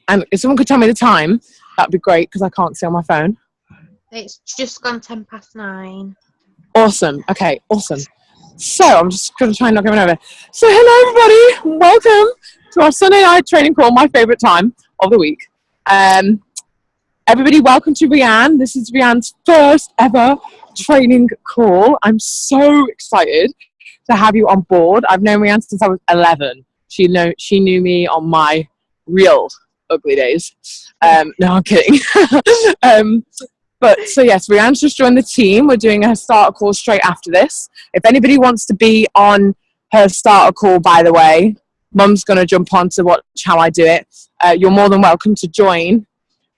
And if someone could tell me the time, that'd be great because I can't see on my phone. It's just gone 9:10. Awesome. Okay, awesome. So I'm just going to try and knock everyone over. So hello, everybody. Welcome to our Sunday night training call, my favourite time of the week. Everybody, welcome to Rianne. This is Rianne's first ever training call. I'm so excited to have you on board. I've known Rianne since I was 11. She knew me on my real ugly days. No, I'm kidding. But so yes, Rianne's just joined the team. We're doing a starter call straight after this. If anybody wants to be on her starter call, by the way, Mum's going to jump on to watch how I do it. You're more than welcome to join.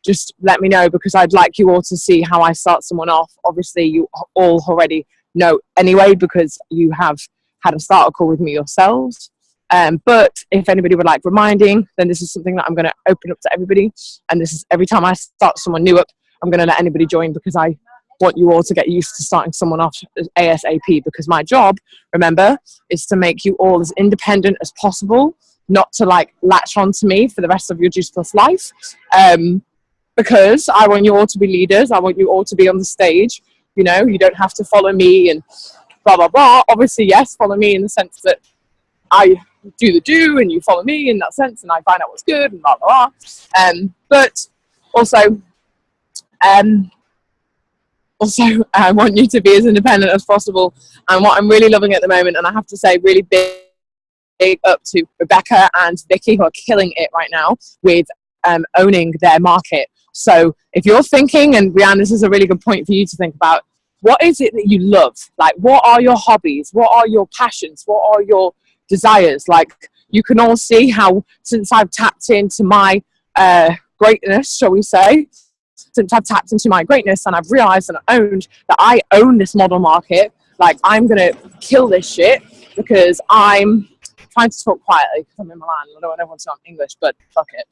Just let me know because I'd like you all to see how I start someone off. Obviously, you all already know anyway because you have had a starter call with me yourselves. But if anybody would like reminding, then this is something that I'm going to open up to everybody. And this is every time I start someone new up, I'm going to let anybody join because I want you all to get used to starting someone off ASAP because my job, remember, is to make you all as independent as possible, not to like latch on to me for the rest of your Juice Plus life. Because I want you all to be leaders. I want you all to be on the stage. You know, you don't have to follow me and blah, blah, blah. Obviously, yes, follow me in the sense that I do the do and you follow me in that sense and I find out what's good and blah, blah, blah. But also, I want you to be as independent as possible. And what I'm really loving at the moment, and I have to say really big up to Rebecca and Vicky who are killing it right now with owning their market. So if you're thinking, and Rianne, this is a really good point for you to think about, what is it that you love? Like, what are your hobbies? What are your passions? What are your desires? Like, you can all see how since I've tapped into my greatness, shall we say, since I've tapped into my greatness and I've realized and owned that I own this model market, like, I'm going to kill this shit because I'm trying to talk quietly because I'm in Milan. I don't want everyone to know I'm English, but fuck it.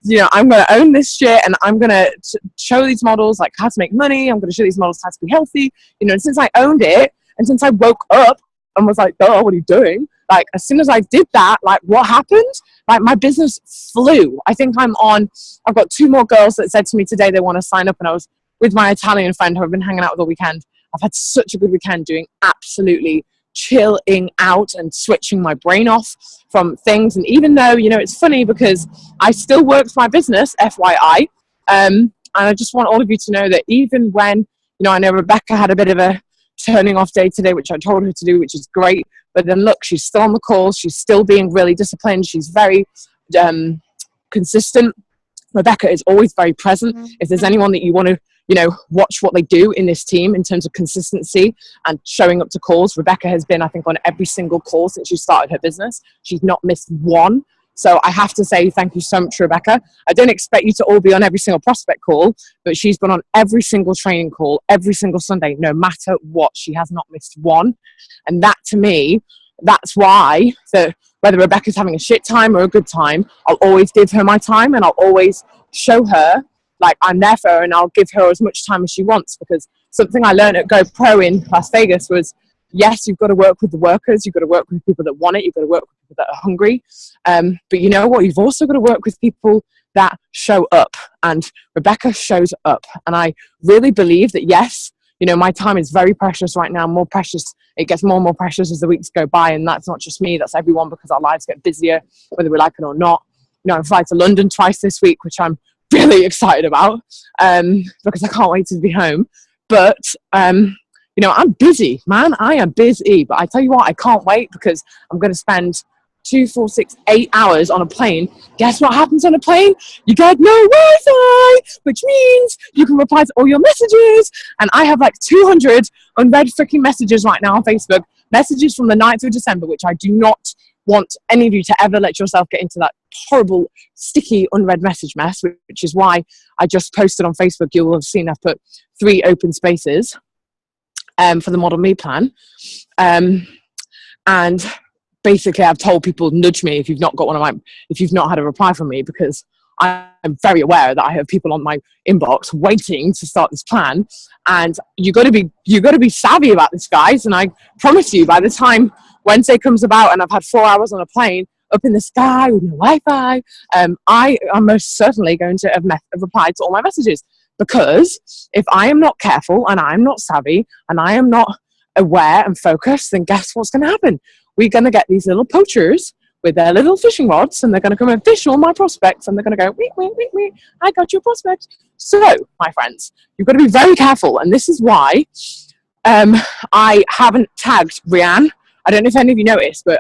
You know, I'm going to own this shit and I'm going to show these models like how to make money. I'm going to show these models how to be healthy. You know, and since I owned it and since I woke up and was like, oh, what are you doing? Like, as soon as I did that, like, what happened? Like, my business flew. I think I've got 2 more girls that said to me today they want to sign up, and I was with my Italian friend who I've been hanging out with all weekend. I've had such a good weekend doing absolutely chilling out and switching my brain off from things. And even though, you know, it's funny because I still work for my business, FYI, and I just want all of you to know that even when, you know, I know Rebecca had a bit of a turning off day today, which I told her to do, which is great, but then look, she's still on the call, she's still being really disciplined, she's very consistent. Rebecca is always very present. If there's anyone that you want to, you know, watch what they do in this team in terms of consistency and showing up to calls, Rebecca has been, I think, on every single call since she started her business. She's not missed one. So I have to say thank you so much, Rebecca. I don't expect you to all be on every single prospect call, but she's been on every single training call, every single Sunday, no matter what. She has not missed one. And that, to me, that's why that whether Rebecca's having a shit time or a good time, I'll always give her my time and I'll always show her like I'm there for her and I'll give her as much time as she wants. Because something I learned at GoPro in Las Vegas was, yes, you've got to work with the workers, you've got to work with people that want it, you've got to work with people that are hungry. But you know what? You've also got to work with people that show up. And Rebecca shows up. And I really believe that, yes, you know, my time is very precious right now, more precious. It gets more and more precious as the weeks go by. And that's not just me, that's everyone, because our lives get busier, whether we like it or not. You know, I'm flying to London twice this week, which I'm really excited about because I can't wait to be home. But, you know, I'm busy, man. I am busy. But I tell you what, I can't wait because I'm going to spend 2, 4, 6, 8 hours on a plane. Guess what happens on a plane? You get no Wi-Fi, which means you can reply to all your messages. And I have like 200 unread freaking messages right now on Facebook. Messages from the 9th of December, which I do not want any of you to ever let yourself get into that horrible, sticky, unread message mess, which is why I just posted on Facebook. You will have seen I've put 3 open spaces for the Model Me plan. And basically I've told people, nudge me if you've not got if you've not had a reply from me, because I'm very aware that I have people on my inbox waiting to start this plan. And you got to be savvy about this, guys. And I promise you, by the time Wednesday comes about and I've had 4 hours on a plane, up in the sky with no Wi-Fi, I am most certainly going to have replied to all my messages. Because if I am not careful and I'm not savvy and I am not aware and focused, then guess what's going to happen? We're going to get these little poachers with their little fishing rods, and they're going to come and fish all my prospects, and they're going to go, wee, wee, wee, wee, I got your prospect. So, my friends, you've got to be very careful, and this is why I haven't tagged Rianne. I don't know if any of you noticed, but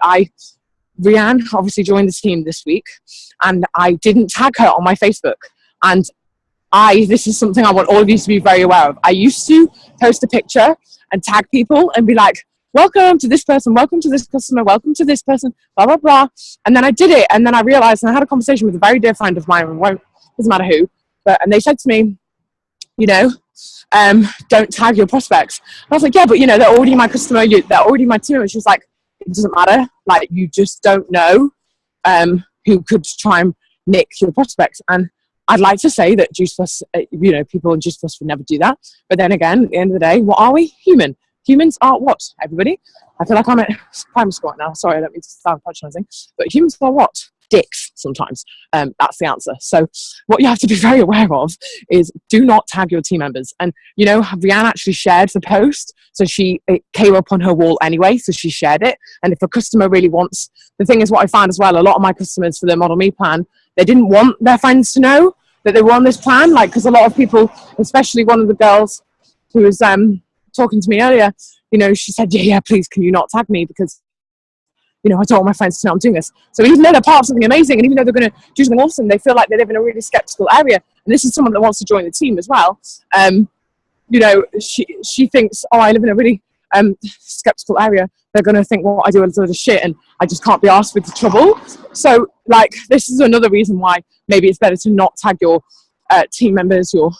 Rianne obviously joined the team this week, and I didn't tag her on my Facebook. And this is something I want all of you to be very aware of. I used to post a picture and tag people and be like, welcome to this person, welcome to this customer, welcome to this person, blah, blah, blah. And then I did it, and then I realized, and I had a conversation with a very dear friend of mine, doesn't matter who, and they said to me, don't tag your prospects. And I was like, yeah, but they're already my customer, they're already my team. And she was like, it doesn't matter, like, you just don't know who could try and nick your prospects. And I'd like to say that Juice Plus, people in Juice Plus would never do that. But then again, at the end of the day, what are we? Human. Humans are what, everybody? I feel like I'm at primary school now. Sorry, I don't mean to sound patronizing. But humans are what? Dicks, sometimes. That's the answer. So what you have to be very aware of is do not tag your team members. And, Rianne actually shared the post. So it came up on her wall anyway, so she shared it. And if a customer really wants, the thing is what I found as well, a lot of my customers for the Model Me plan, they didn't want their friends to know that they were on this plan. Like, because a lot of people, especially one of the girls who was talking to me earlier, she said, yeah, please, can you not tag me? Because, I don't want my friends to know I'm doing this. So even though they're part of something amazing, and even though they're going to do something awesome, they feel like they live in a really skeptical area. And this is someone that wants to join the team as well. She thinks, oh, I live in a really skeptical area. They're going to think, well, I do a lot of shit and I just can't be asked with the trouble. So, like, this is another reason why maybe it's better to not tag your team members, your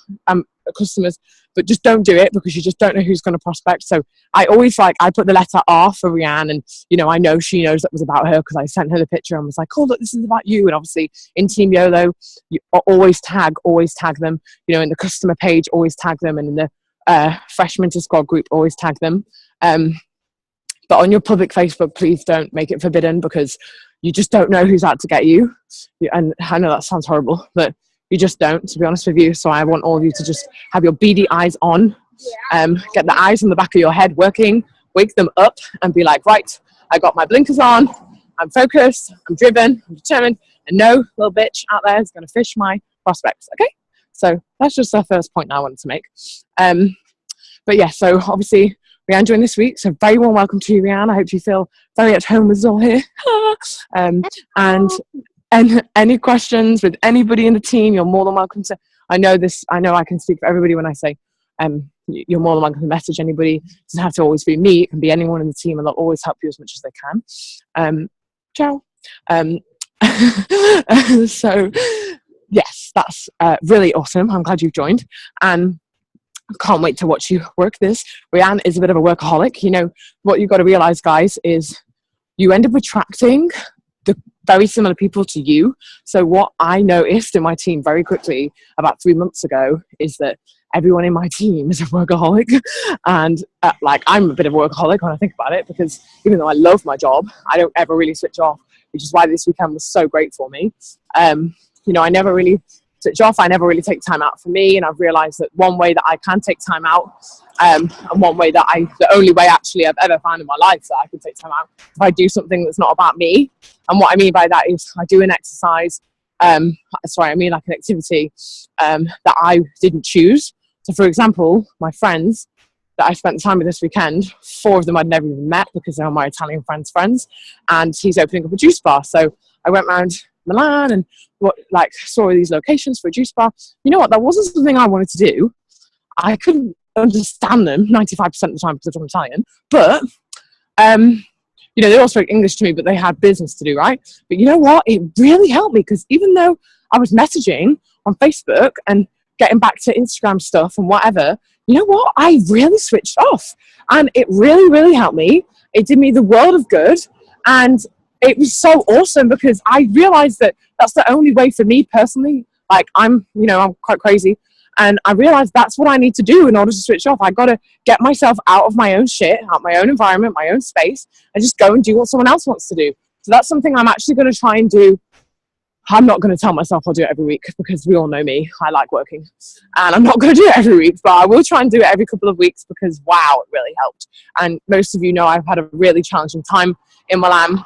customers, but just don't do it because you just don't know who's going to prospect. So I always I put the letter R for Rianne, and I know she knows that was about her because I sent her the picture and was like, oh, look, this is about you. And obviously in Team YOLO, you always tag them, in the customer page, always tag them, and in the Freshman to Squad group, always tag them. But on your public Facebook, please don't make it forbidden because you just don't know who's out to get you. And I know that sounds horrible, but you just don't, to be honest with you. So I want all of you to just have your beady eyes on, get the eyes on the back of your head working, wake them up and be like, right, I got my blinkers on, I'm focused, I'm driven, I'm determined, and no little bitch out there is going to fish my prospects, okay? So that's just the first point I wanted to make. But yeah, so obviously Rianne joined this week, so very warm welcome to you, Rianne. I hope you feel very at home with us all here. And any questions with anybody in the team, you're more than welcome to. I know I can speak for everybody when I say you're more than welcome to message anybody. It doesn't have to always be me. It can be anyone in the team, and they'll always help you as much as they can. Ciao. So yes, that's really awesome. I'm glad you've joined, and can't wait to watch you work this. Rianne is a bit of a workaholic. What you've got to realize, guys, is you end up attracting the very similar people to you. So what I noticed in my team very quickly about 3 months ago is that everyone in my team is a workaholic. And I'm a bit of a workaholic when I think about it, because even though I love my job, I don't ever really switch off, which is why this weekend was so great for me. I never really switch off. I never really take time out for me. And I've realized that one way that I can take time out, and one way that the only way actually I've ever found in my life that I can take time out, if I do something that's not about me. And what I mean by that is I do an exercise, an activity that I didn't choose. So for example, my friends that I spent time with this weekend, 4 of them I'd never even met because they're my Italian friends, and he's opening up a juice bar. So I went around Milan and saw these locations for a juice bar. You know what? That wasn't something I wanted to do. I couldn't understand them 95% of the time because I'm Italian. But, they all spoke English to me, but they had business to do, right? But you know what? It really helped me because even though I was messaging on Facebook and getting back to Instagram stuff and whatever, you know what? I really switched off. And it really, really helped me. It did me the world of good. And it was so awesome because I realized that that's the only way for me personally. I'm quite crazy. And I realized that's what I need to do in order to switch off. I got to get myself out of my own shit, out of my own environment, my own space, and just go and do what someone else wants to do. So that's something I'm actually going to try and do. I'm not going to tell myself I'll do it every week, because we all know me. I like working, and I'm not going to do it every week, but I will try and do it every couple of weeks, because wow, it really helped. And most of you know I've had a really challenging time in Milan,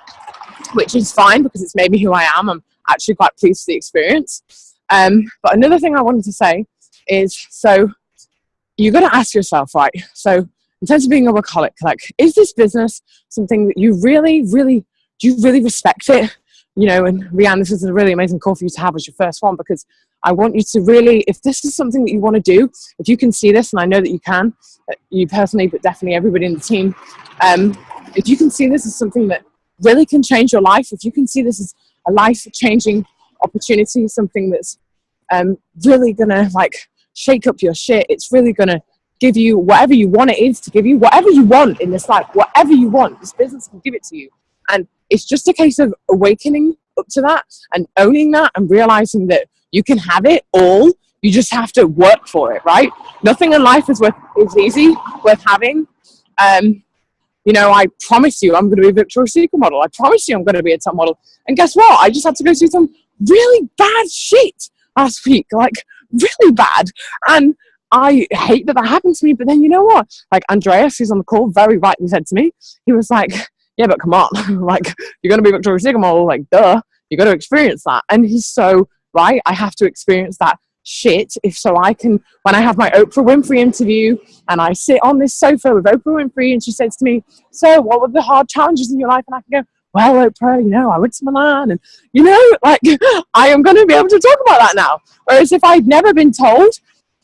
which is fine because it's made me who I am. I'm actually quite pleased with the experience. But another thing I wanted to say is, so you're going to ask yourself, right? So in terms of being a workaholic, like, is this business something that you really, really, do you really respect it? You know, and Rianne, this is a really amazing call for you to have as your first one, because I want you to really, if this is something that you want to do, if you can see this, and I know that you can, you personally, but definitely everybody in the team, if you can see this as something that really can change your life, if you can see this as a life-changing opportunity, something that's really gonna like shake up your shit, it's really gonna give you whatever you want it is to give you, whatever you want in this life, whatever you want, this business can give it to you. And it's just a case of awakening up to that and owning that and realizing that you can have it all. You just have to work for it, right? Nothing in life is easy, worth having. You know, I promise you I'm going to be a Victoria's Secret model. I promise you I'm going to be a top model. And guess what? I just had to go through some really bad shit last week, like really bad. And I hate that happened to me. But then you know what? Like Andreas, who's on the call, very rightly said to me, he was like, yeah, but come on, like, you're going to be Victoria's Secret model, like, duh, you got to experience that. And he's so right. I have to experience that shit if so I can, when I have my Oprah Winfrey interview and I sit on this sofa with Oprah Winfrey and she says to me, so what were the hard challenges in your life? And I can go, well, Oprah, you know, I went to Milan, and, you know, like, I am going to be able to talk about that now. Whereas if I'd never been told,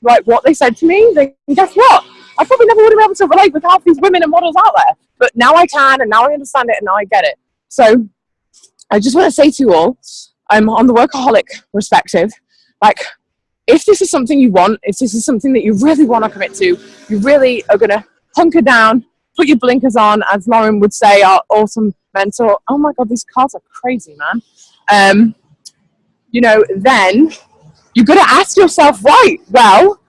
like, what they said to me, then guess what? I probably never would have been able to relate with half these women and models out there. But now I can, and now I understand it, and now I get it. So I just want to say to you all, on the workaholic perspective, like, if this is something you want, if this is something that you really want to commit to, you really are going to hunker down, put your blinkers on, as Lauren would say, our awesome mentor. Oh my God, these cars are crazy, man. You know, then you've got to ask yourself, right, well,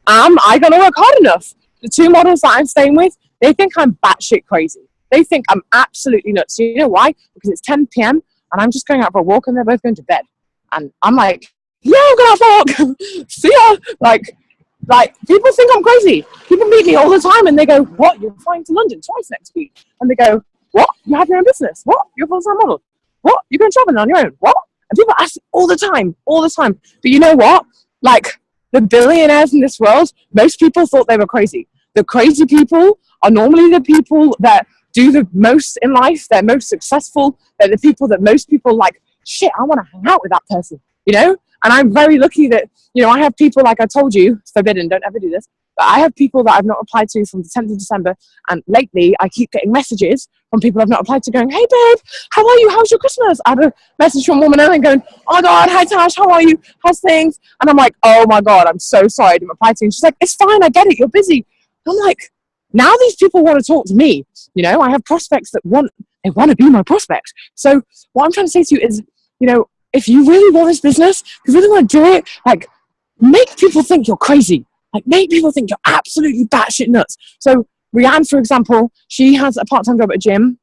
am I going to work hard enough? The two models that I'm staying with, they think I'm batshit crazy. They think I'm absolutely nuts. You know why? Because it's 10 p.m. and I'm just going out for a walk and they're both going to bed. And I'm like, yeah, I'm going to have a walk. See ya. Like, people think I'm crazy. People meet me all the time and they go, what? You're flying to London twice next week. And they go, what? You have your own business? What? You're a full-time model? What? You're going traveling on your own? What? And people ask all the time. But you know what? Like, the billionaires in this world, most people thought they were crazy. The crazy people are normally the people that do the most in life. They're most successful. They're the people that most people like, shit, I want to hang out with that person, you know? And I'm very lucky that, you know, I have people, like I told you, it's forbidden, don't ever do this, but I have people that I've not replied to from the 10th of December. And lately, I keep getting messages from people I've not replied to going, hey, babe, how are you? How's your Christmas? I had a message from a woman and going, oh, my God, hi, Tash, how are you? How's things? And I'm like, oh, my God, I'm so sorry I didn't reply to you. And she's like, it's fine, I get it, you're busy. I'm like, now these people want to talk to me. You know, I have prospects that want to be my prospect. So what I'm trying to say to you is, you know, if you really want this business, if you really want to do it, like, make people think you're crazy. Like, make people think you're absolutely batshit nuts. So Rianne, for example, she has a part-time job at a gym,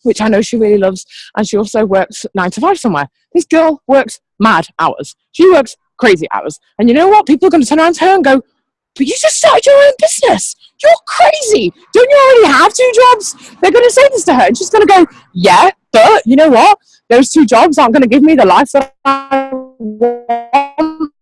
which I know she really loves, and she also works 9 to 5 somewhere. This girl works mad hours. She works crazy hours. And you know what? People are going to turn around to her and go, but you just started your own business. You're crazy. Don't you already have 2 jobs? They're going to say this to her. And she's going to go, yeah, but you know what? Those 2 jobs aren't going to give me the life that I want,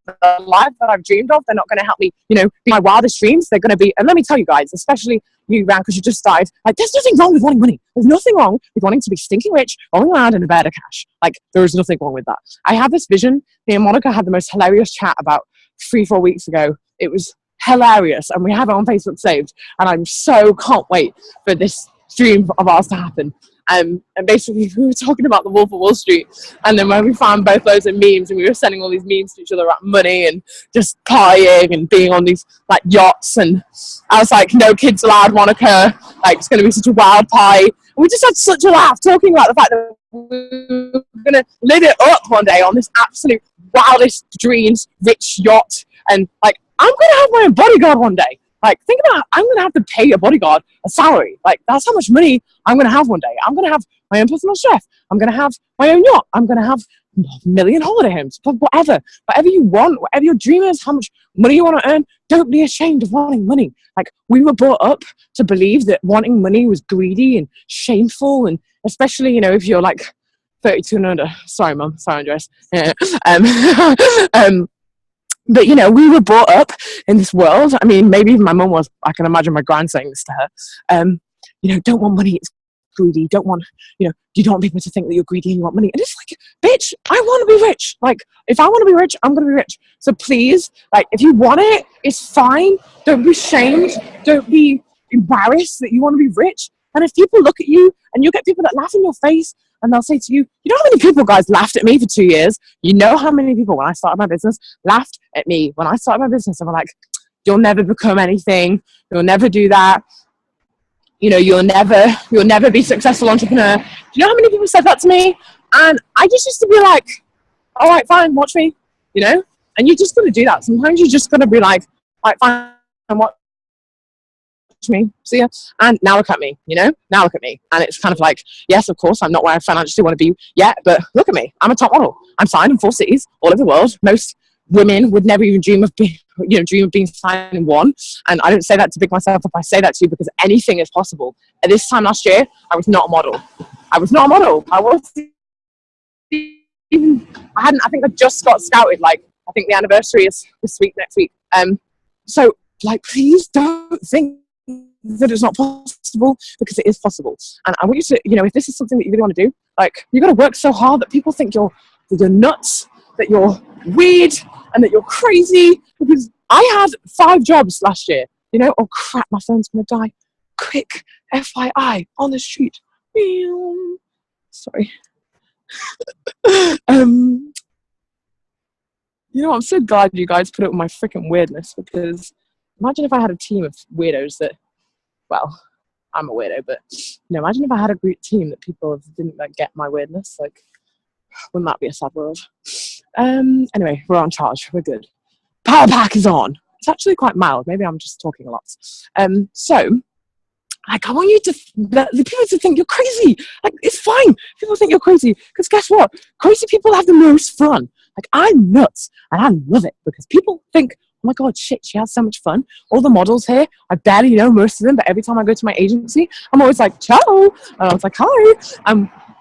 the life that I've dreamed of. They're not going to help me, you know, be my wildest dreams. They're going to be, and let me tell you guys, especially you, Ran, because you just started, like, there's nothing wrong with wanting money. There's nothing wrong with wanting to be stinking rich, rolling around in a bed of cash. Like, there is nothing wrong with that. I have this vision. Me and Monica had the most hilarious chat about 3-4 weeks ago. It was hilarious, and we have it on Facebook saved, and I'm so can't wait for this dream of ours to happen. And basically we were talking about the Wolf of Wall Street, and then when we found both loads of memes, and we were sending all these memes to each other about money and just partying and being on these like yachts, and I was like, no kids allowed, Monica, like, it's going to be such a wild party. And we just had such a laugh talking about the fact that we were going to live it up one day on this absolute wildest dreams rich yacht, and like, I'm going to have my own bodyguard one day. Like, think about, I'm going to have to pay a bodyguard a salary. Like, that's how much money I'm going to have one day. I'm going to have my own personal chef. I'm going to have my own yacht. I'm going to have a million holiday homes, whatever you want, whatever your dream is, how much money you want to earn. Don't be ashamed of wanting money. Like, we were brought up to believe that wanting money was greedy and shameful, and especially, you know, if you're like 32 and under. Sorry, Mum. Sorry, Andres. Yeah. But, you know, we were brought up in this world. I mean, maybe even my mum was. I can imagine my grand saying this to her. You know, don't want money. It's greedy. Don't want, you know, you don't want people to think that you're greedy and you want money. And it's like, bitch, I want to be rich. Like, if I want to be rich, I'm going to be rich. So please, like, if you want it, it's fine. Don't be ashamed. Don't be embarrassed that you want to be rich. And if people look at you and you get people that laugh in your face and they'll say to you, you know how many people, guys, laughed at me for 2 years? You know how many people, when I started my business, laughed at me when I started my business and were like, you'll never become anything. You'll never do that. You know, you'll never be a successful entrepreneur. Do you know how many people said that to me? And I just used to be like, all right, fine, watch me, you know? And you're just going to do that. Sometimes you're just going to be like, all right, fine, watch me, see ya. And now look at me, you know? Now look at me. And it's kind of like, yes, of course, I'm not where I financially want to be yet, but look at me. I'm a top model. I'm signed in 4 cities all over the world. Most women would never even dream of being signed in one. And I don't say that to big myself up. I say that to you because anything is possible. At this time last year, I was not a model. I wasn't even, I think I just got scouted. Like, I think the anniversary is this week, next week. So, like, please don't think that it's not possible, because it is possible. And I want you to, you know, if this is something that you really want to do, like, you got to work so hard that people think you're nuts, that you're weird, and that you're crazy. Because I had 5 jobs last year, you know. Oh crap, my phone's gonna die. Quick, FYI, on the street. Sorry. You know, I'm so glad you guys put up with my freaking weirdness, because imagine if I had a team of weirdos that, well, I'm a weirdo, but, you know, imagine if I had a great team that people didn't, like, get my weirdness. Like, wouldn't that be a sad world? Anyway, we're on charge. We're good. Power pack is on. It's actually quite mild. Maybe I'm just talking a lot. So, like, I want you to, the people to think you're crazy. Like, it's fine. People think you're crazy. Because guess what? Crazy people have the most fun. Like, I'm nuts. And I love it. Because people think, oh my God, shit, she has so much fun. All the models here, I barely know most of them. But every time I go to my agency, I'm always like, ciao. And I was like, hi.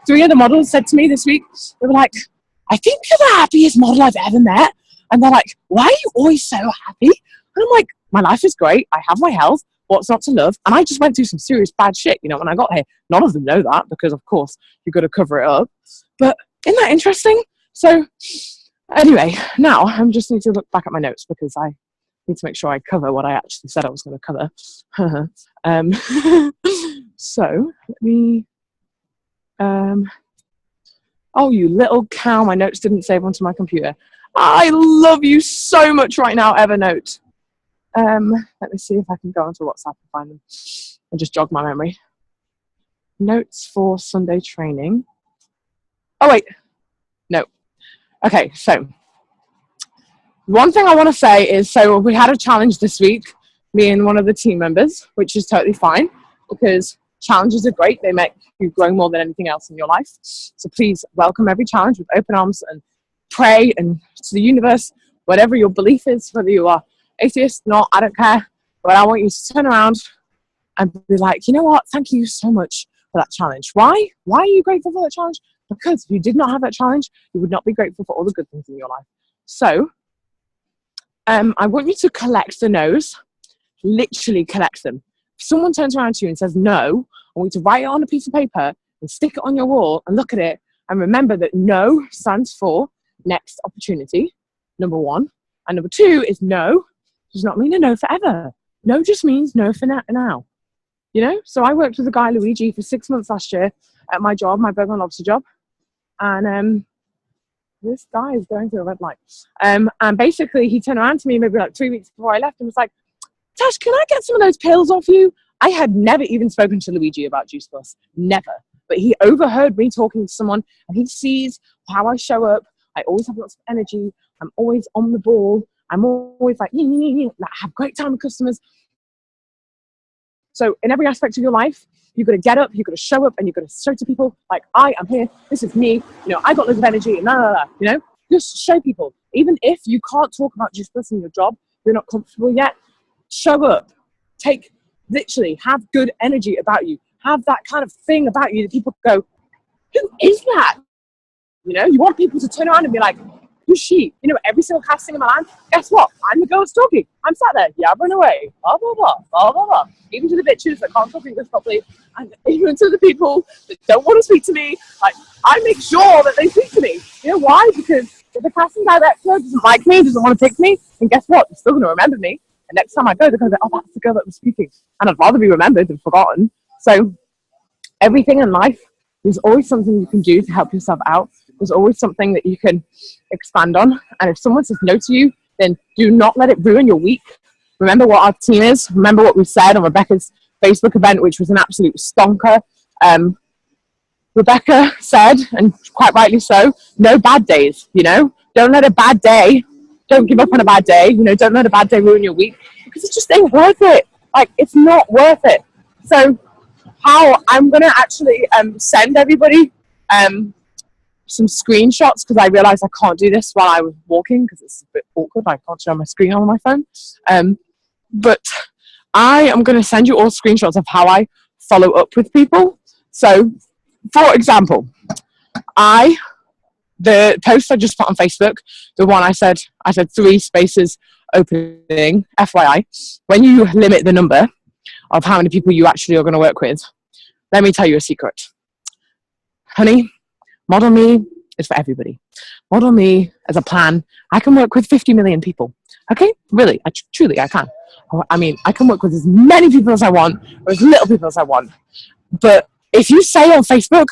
3 of the models said to me this week, they were like, I think you're the happiest model I've ever met. And they're like, why are you always so happy? And I'm like, my life is great. I have my health. What's not to love? And I just went through some serious bad shit, you know, when I got here. None of them know that, because, of course, you've got to cover it up. But isn't that interesting? So anyway, now I just need to look back at my notes, because I need to make sure I cover what I actually said I was going to cover. So let me... oh, you little cow, my notes didn't save onto my computer. I love you so much right now, Evernote. Let me see if I can go onto WhatsApp and find them and just jog my memory. Notes for Sunday training. Oh, wait. No. Okay, so one thing I want to say is, so we had a challenge this week, me and one of the team members, which is totally fine, because challenges are great. They make you grow more than anything else in your life. So please welcome every challenge with open arms and pray and to the universe, whatever your belief is, whether you are atheist, not, I don't care. But I want you to turn around and be like, you know what? Thank you so much for that challenge. Why? Why are you grateful for that challenge? Because if you did not have that challenge, you would not be grateful for all the good things in your life. So I want you to collect the no's, literally collect them. If someone turns around to you and says no, I want you to write it on a piece of paper and stick it on your wall and look at it and remember that no stands for next opportunity, number 1. And number 2 is no does not mean a no forever. No just means no for now. You know? So I worked with a guy, Luigi, for 6 months last year at my job, my burger and lobster job. And this guy is going through a red light. And basically he turned around to me maybe like 3 weeks before I left and was like, Tash, can I get some of those pills off you? I had never even spoken to Luigi about Juice Plus. Never. But he overheard me talking to someone, and he sees how I show up. I always have lots of energy. I'm always on the ball. I'm always like, I have great time with customers. So in every aspect of your life, you've got to get up, you've got to show up, and you've got to show to people, like, I am here, this is me, I got loads of energy, just show people. Even if you can't talk about just this in your job, you're not comfortable yet, show up. Literally, have good energy about you. Have that kind of thing about you that people go, who is that? You want people to turn around and be like, who's she? Every single casting in my life, guess what? I'm the girl that's talking. I'm sat there, yabbering away, blah, blah, blah, blah, blah, blah. Even to the bitches that can't talk English properly, and even to the people that don't want to speak to me, like, I make sure that they speak to me. You know why? Because if the casting director doesn't like me, doesn't want to pick me, then guess what? They're still going to remember me. And next time I go, they're going to go, oh, that's the girl that was speaking. And I'd rather be remembered than forgotten. So everything in life, there's always something you can do to help yourself out. There's always something that you can expand on. And if someone says no to you, then do not let it ruin your week. Remember what our team is. Remember what we said on Rebecca's Facebook event, which was an absolute stonker. Rebecca said, and quite rightly so, no bad days, Don't let a bad day, don't give up on a bad day, don't let a bad day ruin your week, because it just ain't worth it. Like, it's not worth it. So I'm going to actually send everybody some screenshots, because I realized I can't do this while I was walking because it's a bit awkward. I can't show my screen on my phone. But I am going to send you all screenshots of how I follow up with people. So, for example, the post I just put on Facebook, the one I said 3 spaces opening, FYI, when you limit the number of how many people you actually are going to work with, let me tell you a secret. Honey, Model Me is for everybody. Model Me as a plan. I can work with 50 million people. Okay? Really, truly, I can. I mean, I can work with as many people as I want, or as little people as I want. But if you say on Facebook,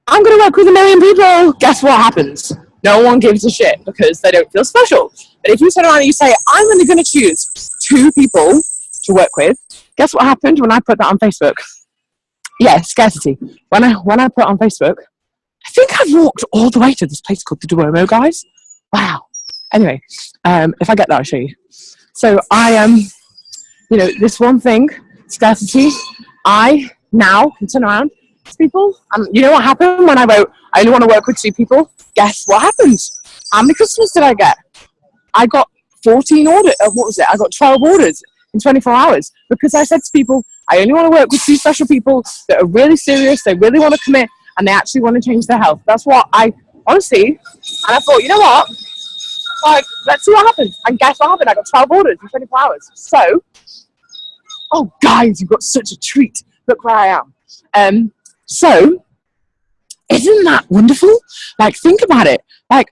I'm going to work with 1 million people, guess what happens? No one gives a shit because they don't feel special. But if you turn around and you say, I'm only going to choose 2 people to work with, guess what happened when I put that on Facebook? Yeah, scarcity. When I put it on Facebook, I think I've walked all the way to this place called the Duomo, guys. Wow. Anyway, if I get that, I'll show you. So I am, this one thing, scarcity, I now can turn around to people. You know what happened when I wrote, I only want to work with 2 people? Guess what happens? How many customers did I get? I got 14 orders. What was it? I got 12 orders in 24 hours because I said to people, I only want to work with 2 special people that are really serious, they really want to commit, and they actually want to change their health. That's what I honestly, and I thought, you know what? Like, let's see what happens. And guess what happened? I got 12 orders in 24 hours. So, oh guys, you've got such a treat. Look where I am. So, isn't that wonderful? Like, think about it. Like,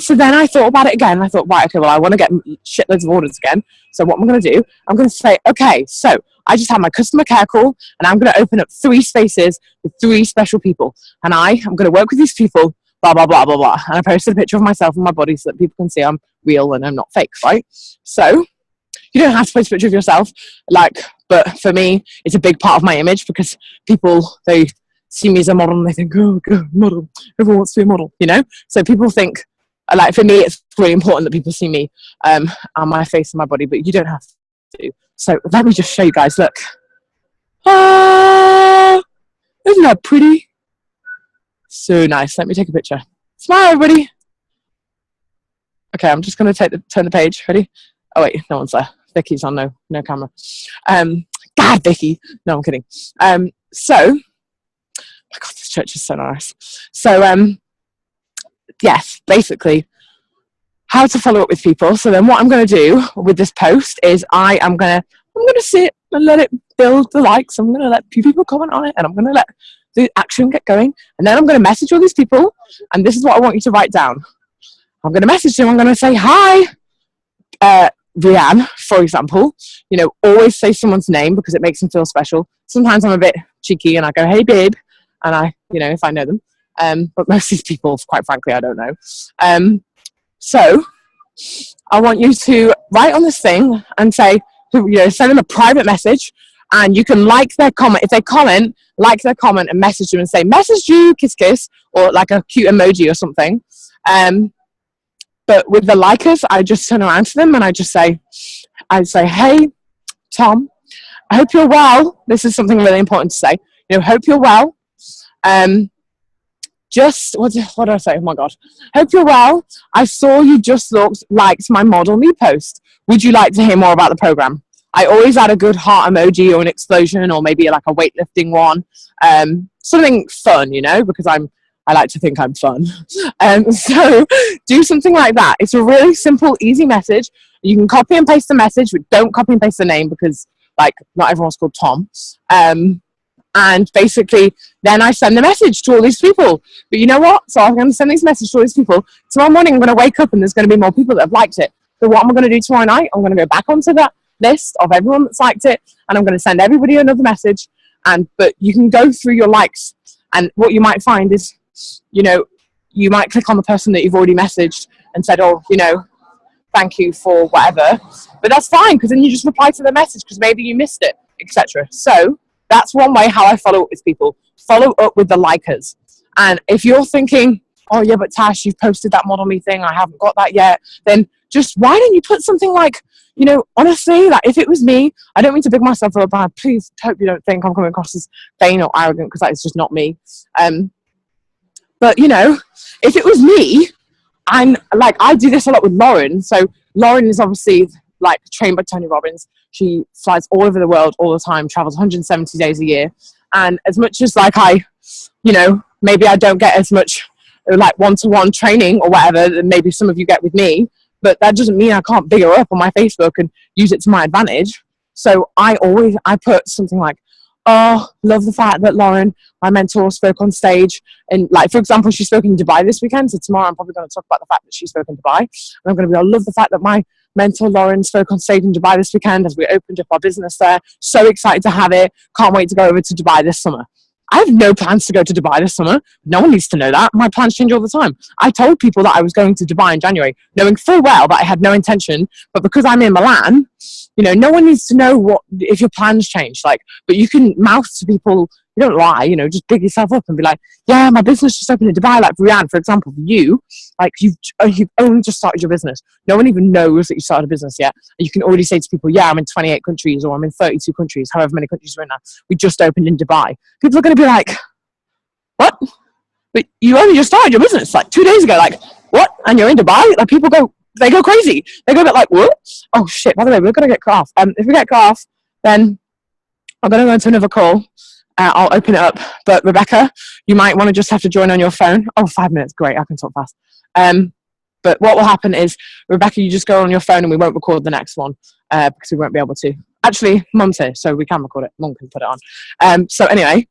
so then I thought about it again. I thought, right, okay, well, I want to get shitloads of orders again. So what I'm going to do, I'm going to say, okay, so I just had my customer care call, and I'm going to open up 3 spaces with 3 special people. And I'm going to work with these people, blah, blah, blah, blah, blah. And I posted a picture of myself and my body so that people can see I'm real and I'm not fake, right? So you don't have to post a picture of yourself, but for me, it's a big part of my image because people, they see me as a model and they think, oh, God, model. Everyone wants to be a model, So people think, for me, it's really important that people see me on my face and my body, but you don't have to. So let me just show you guys. Look. Isn't that pretty? So nice. Let me take a picture. Smile, everybody. Okay, I'm just going to turn the page. Ready? Oh, wait, no one's there. Vicky's on no camera. God, Vicky. No, I'm kidding. So, oh my God, this church is so nice. So, yes, basically, how to follow up with people. So then what I'm going to do with this post is I'm going to sit and let it build the likes. I'm going to let people comment on it, and I'm going to let the action get going. And then I'm going to message all these people, and this is what I want you to write down. I'm going to message them. I'm going to say, hi, Rianne, for example. Always say someone's name because it makes them feel special. Sometimes I'm a bit cheeky and I go, hey, babe. And if I know them. But most of these people, quite frankly, I don't know. So I want you to write on this thing and say, send them a private message, and you can like their comment. If they comment, like their comment and message them and say, message you, kiss, kiss, or like a cute emoji or something. But with the likers, I just turn around to them and I say, hey, Tom, I hope you're well. This is something really important to say. Hope you're well. What did I say? Oh my God. Hope you're well. I saw you just liked my Model Me post. Would you like to hear more about the program? I always add a good heart emoji or an explosion or maybe like a weightlifting one. Something fun, because I like to think I'm fun. So do something like that. It's a really simple, easy message. You can copy and paste the message, but don't copy and paste the name because not everyone's called Tom. And basically, then I send the message to all these people. But you know what? So I'm going to send this message to all these people. Tomorrow morning, I'm going to wake up and there's going to be more people that have liked it. So what am I going to do tomorrow night? I'm going to go back onto that list of everyone that's liked it, and I'm going to send everybody another message. But you can go through your likes, and what you might find is, you might click on the person that you've already messaged and said, thank you for whatever. But that's fine, because then you just reply to the message because maybe you missed it, etc. So that's one way how I follow up with people. Follow up with the likers. And if you're thinking, oh yeah, but Tash, you've posted that Model Me thing, I haven't got that yet, then just why don't you put something like, honestly, if it was me, I don't mean to big myself up, but I please hope you don't think I'm coming across as vain or arrogant, because that is just not me. But if it was me, and I do this a lot with Lauren. So Lauren is obviously trained by Tony Robbins. She flies all over the world all the time, travels 170 days a year. And as much as I, maybe I don't get as much one-to-one training or whatever that maybe some of you get with me, but that doesn't mean I can't big her up on my Facebook and use it to my advantage. So I put something like, oh, love the fact that Lauren, my mentor, spoke on stage. And for example, she spoke in Dubai this weekend. So tomorrow I'm probably going to talk about the fact that she spoke in Dubai. And I'm going to be, I love the fact that my mentor Lauren spoke on stage in Dubai this weekend as we opened up our business there. So excited to have it. Can't wait to go over to Dubai this summer. I have no plans to go to Dubai this summer. No one needs to know that. My plans change all the time. I told people that I was going to Dubai in January, knowing full well that I had no intention. But because I'm in Milan, no one needs to know if your plans change. But you can mouth to people. You don't lie. Just big yourself up and be like, yeah, my business just opened in Dubai. Rianne, for example, for you, you've only just started your business. No one even knows that you started a business yet. And you can already say to people, yeah, I'm in 28 countries or I'm in 32 countries, however many countries we're in now. We just opened in Dubai. People are going to be like, what? But you only just started your business 2 days ago. What? And you're in Dubai? People go, they go crazy. They go a bit what? Oh shit, by the way, we're going to get cut off. If we get cut off, then I'm going to go into another call. I'll open it up. But Rebecca, you might want to just have to join on your phone. Oh, 5 minutes. Great. I can talk fast. But what will happen is, Rebecca, you just go on your phone and we won't record the next one because we won't be able to. Actually, Mum's here, so we can record it. Mum can put it on. So anyway,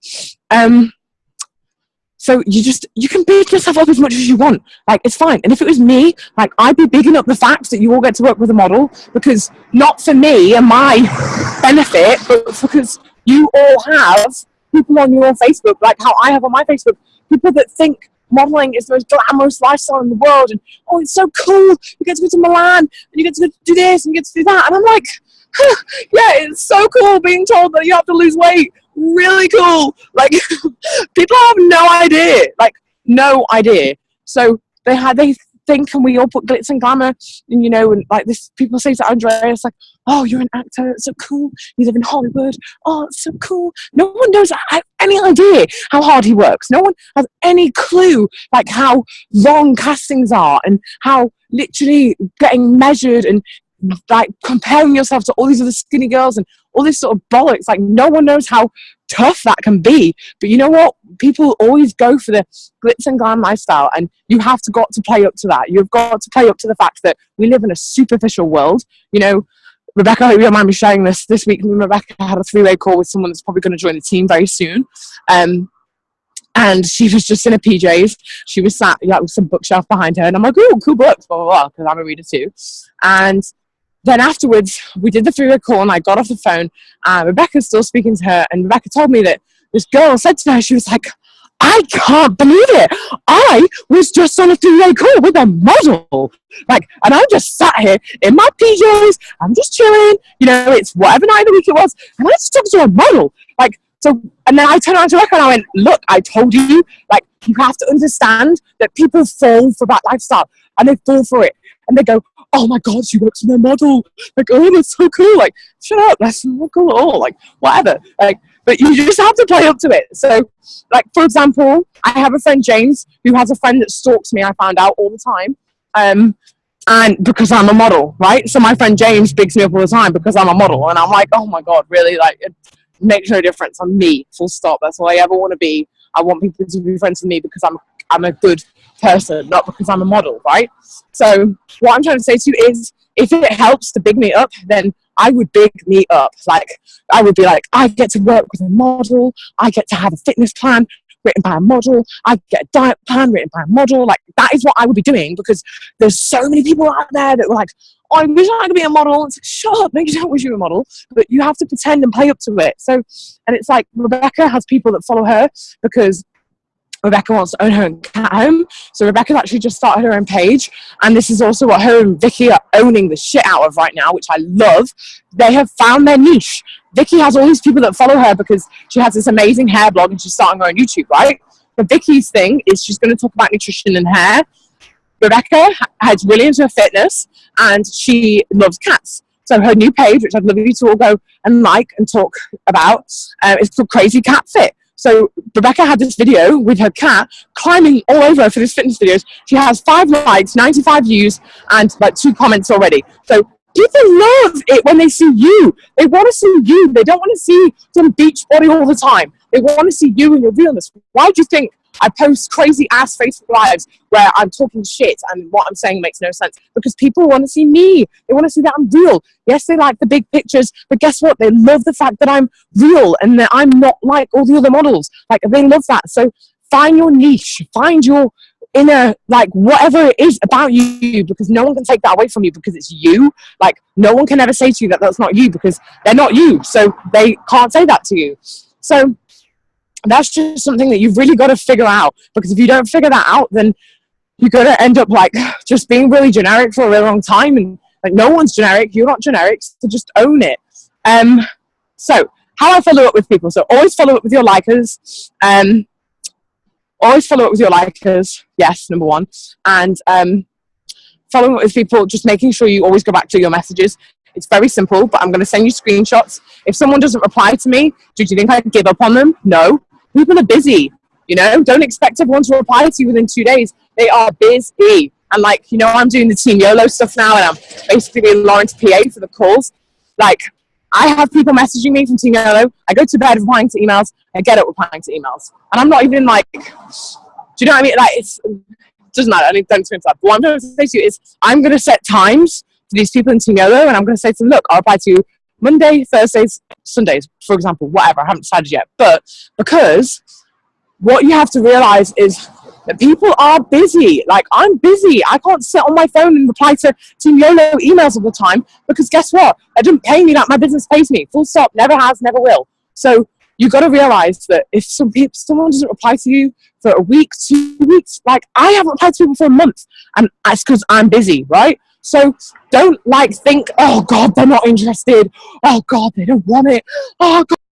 so you can big yourself up as much as you want. It's fine. And if it was me, I'd be bigging up the fact that you all get to work with a model, because not for me and my benefit, but because you all have people on your Facebook, how I have on my Facebook, people that think modeling is the most glamorous lifestyle in the world, and oh, it's so cool, you get to go to Milan and you get to do this and you get to do that, and I'm like, yeah, it's so cool being told that you have to lose weight. Really cool. People have no idea. So they think, and we all put glitz and glamour, and and this, people say to Andreas, oh, you're an actor, it's so cool, you live in Hollywood, oh, it's so cool. No one knows any idea how hard he works. No one has any clue how long castings are, and how literally getting measured and comparing yourself to all these other skinny girls and all this sort of bollocks. No one knows how tough that can be. But you know what? People always go for the glitz and glam lifestyle, and you have got to play up to that. You've got to play up to the fact that we live in a superficial world. Rebecca, I hope you don't mind me sharing this. This week, Rebecca had a 3-way call with someone that's probably going to join the team very soon. And she was just in her PJs. She was sat with some bookshelf behind her, and I'm like, oh, cool books, blah, blah, blah, because I'm a reader too. And then afterwards, we did the 3-way call, and I got off the phone, and Rebecca's still speaking to her, and Rebecca told me that this girl said to her, she was like, I can't believe it. I was just on a 3-way call with a model. And I'm just sat here in my PJs, I'm just chilling, it's whatever night of the week it was, and I just talked to a model. So, and then I turned around to Rebecca and I went, look, I told you, you have to understand that people fall for that lifestyle, and they fall for it. And they go, oh my God, she works with a model. Like, oh, that's so cool. Like, shut up, that's not cool at all. Like, whatever. Like, but you just have to play up to it. So, like, for example, I have a friend, James, who has a friend that stalks me, I found out all the time. And because I'm a model, right? So my friend James bigs me up all the time because I'm a model. And I'm like, oh my God, really? Like, it makes no difference. I'm me, full stop. That's all I ever want to be. I want people to be friends with me because I'm a good person, not because I'm a model, right? So what I'm trying to say to you is, if it helps to big me up, then I would big me up. Like, I would be like, I get to work with a model. I get to have a fitness plan written by a model. I get a diet plan written by a model. Like, that is what I would be doing, because there's so many people out there that were like, oh, I wish I could be a model. It's like, shut up, no, you don't wish you were a model, but you have to pretend and play up to it. So, and it's like, Rebecca has people that follow her because Rebecca wants to own her own cat home. So Rebecca's actually just started her own page, and this is also what her and Vicky are owning the shit out of right now, which I love. They have found their niche. Vicky has all these people that follow her because she has this amazing hair blog and she's starting her own YouTube, right? But Vicky's thing is she's going to talk about nutrition and hair. Rebecca is really into her fitness and she loves cats. So her new page, which I'd love you to all go and like and talk about, is called Crazy Cat Fit. So Rebecca had this video with her cat climbing all over her for this fitness videos. She has 5 likes, 95 views, and like 2 comments already. So people love it when they see you. They want to see you. They don't want to see some beach body all the time. They want to see you and your realness. Why do you think I post crazy ass Facebook lives where I'm talking shit and what I'm saying makes no sense? Because people want to see me. They want to see that I'm real. Yes, they like the big pictures, but guess what? They love the fact that I'm real and that I'm not like all the other models. Like, they love that. So find your niche. Find your inner, like, whatever it is about you, because no one can take that away from you because it's you. Like, no one can ever say to you that that's not you because they're not you. So they can't say that to you. So that's just something that you've really got to figure out, because if you don't figure that out, then you're going to end up like just being really generic for a really long time, and like no one's generic, you're not generic, so just own it. So how I follow up with people, so always follow up with your likers, yes, number one, and following up with people, just making sure you always go back to your messages. It's very simple, but I'm going to send you screenshots. If someone doesn't reply to me, do you think I give up on them? No. People are busy, you know? Don't expect everyone to reply to you within 2 days. They are busy. And like, you know, I'm doing the Team YOLO stuff now, and I'm basically being Lauren's PA for the calls. Like, I have people messaging me from Team YOLO. I go to bed replying to emails. I get up replying to emails. And I'm not even like, do you know what I mean? Like, it doesn't matter. I need to screen stuff. But what I'm trying to say to you is, I'm going to set times for these people in Team YOLO, and I'm going to say to them, look, I'll reply to you Monday, Thursdays, Sundays, for example, whatever. I haven't decided yet. But because what you have to realize is that people are busy. Like, I'm busy. I can't sit on my phone and reply to Team YOLO emails all the time, because guess what? It doesn't pay me like my business pays me. Full stop. Never has, never will. So you've got to realize that if someone doesn't reply to you for a week, 2 weeks, like, I haven't replied to people for a month, and that's because I'm busy, right? So don't like think, oh God, they're not interested. Oh God, they don't want it. Oh God.